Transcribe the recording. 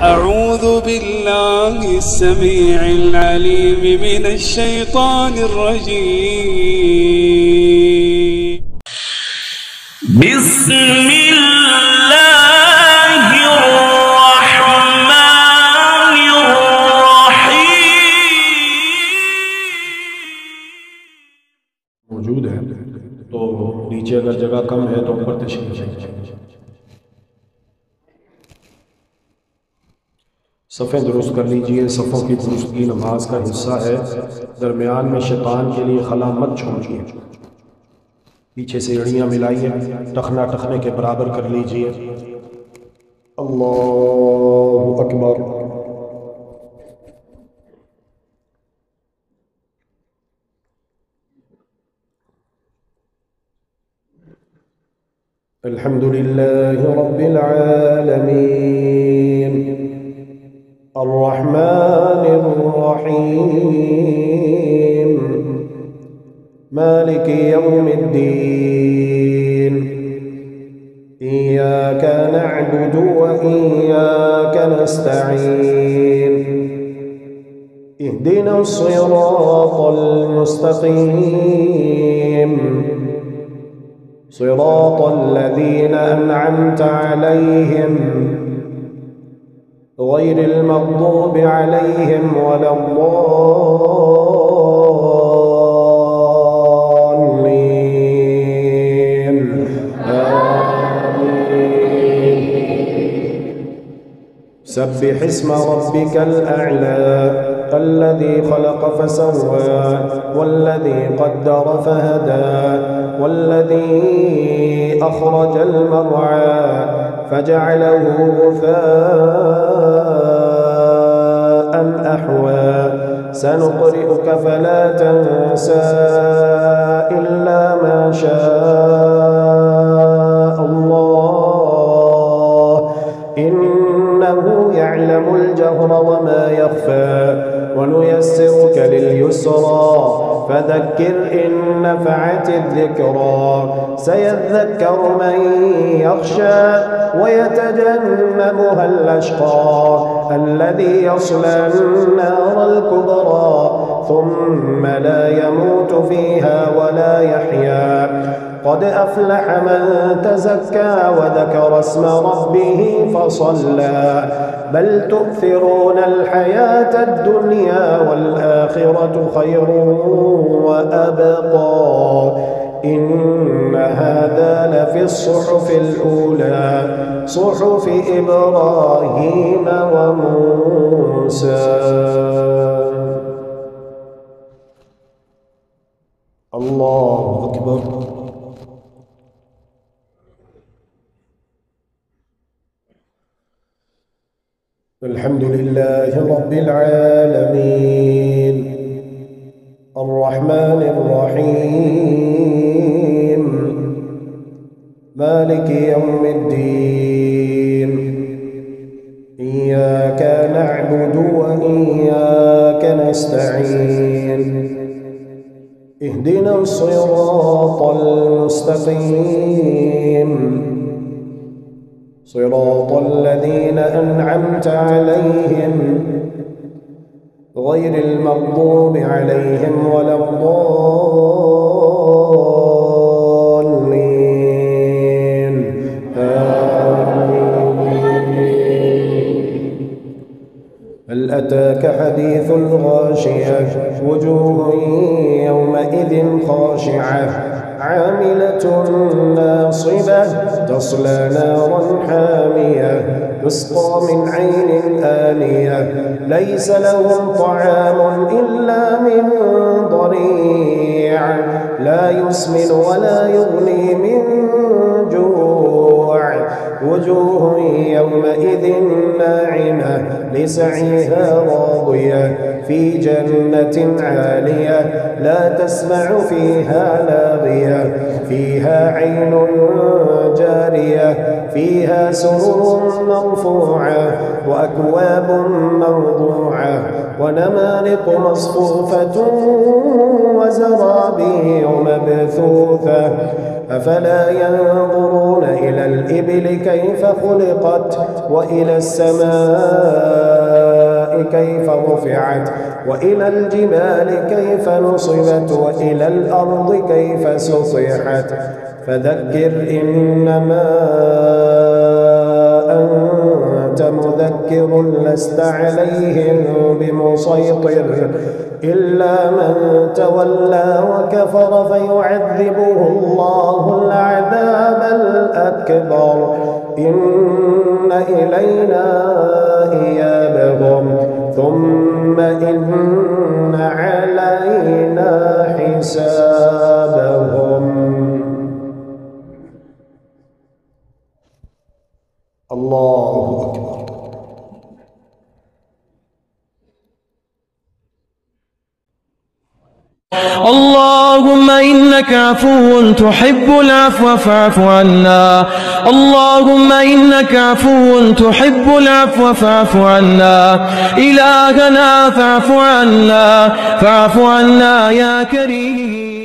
أعوذ بالله السميع العليم من الشيطان الرجيم. بسم الله الرحمن الرحيم। मौजूद है तो नीचे अगर जगह कम है तो ऊपर तशरीफ ले जाएं। सफ़ें दुरुस्त कर लीजिए। सफ़ों की दुरुस्तगी नमाज का हिस्सा है। दरमियान में शैतान के लिए खला मत छोड़िए। पीछे से एड़ियाँ मिलाइए, टखना टखने के बराबर कर लीजिए। अल्लाहु अकबर। अल्हम्दुलिल्लाहि रब्बिल आलमीन अर्रहमानिर रहीम मालिकि यौमिद्दीन इय्याका नअबुदु व इय्याका नस्तईन इहदिनस सिरातल मुस्तकीम सिरातल लज़ीना अनअमता अलैहिम गैरिल मग़्दूबि अलैहिम वलद्दाल्लीन। आमीन। सब्बिह इस्म रब्बिकल अअला अल्लज़ी खलक़ फसव्वा वल्लज़ी क़द्दर फहदा वल्लज़ी अख़रजल मर्अा फजअलहु गुसाअन अहवा सनुक़रिउक फला तंसा इल्ला मा शाअ अल्लाह इन्नहु यअलमुल जहरा वमा यख़फ़ा वनुयस्सिरुक लिलयुस्रा फذكر إن نفعت الذكرى سيذكر من يخشى ويتجنبها الأشقى الذي يصلى النار الكبرى ثم لا يموت فيها ولا يحيا قد أفلح من تزكى وذكر اسم ربه فصلى بل تؤثرون الحياة الدنيا والآخرة خير وأبقى إن هذا لفي الصحف الأولى صحف إبراهيم وموسى. الله أكبر. الحمد لله رب العالمين الرحمن الرحيم مالك يوم الدين إياك نعبد وإياك نستعين اهدنا الصراط المستقيم صراط الذين أنعمت عليهم غير المغضوب عليهم ولا الضالين. هل أتاك حديث الغاشية وجوه يومئذ خاشعة عاملة ناصبة تصلى نارا حامية يسقى من عين آنية ليس لهم طعام إلا من ضريع لا يسمن ولا يغني من جوع وجوه يومئذ ناعمة لسعيها راضية في جنة عالية لا تسمع فيها لاغية فيها عين جارية فيها سرر مرفوعة وأكواب موضوعة ونمارق مصفوفة وزرابي مبثوثة أفلا ينظرون إلى الإبل كيف خلقت وإلى السماء كيف رفعت وإلى الجبال كيف نصبت وإلى الأرض كيف سطحت فذكر إنما أنت مذكر لست عليهم بمسيطر إلا من تولى وكفر فيعذبه الله العذاب الأكبر إن إلينا إيابهم ثم إن علينا حسابهم. الله أكبر. اللهم إنك عفو تحب العفو فاعف عنا. اللهم إنك عفو تحب العفو فاعف عنا. إلهنا فاعف عنا يا كريم.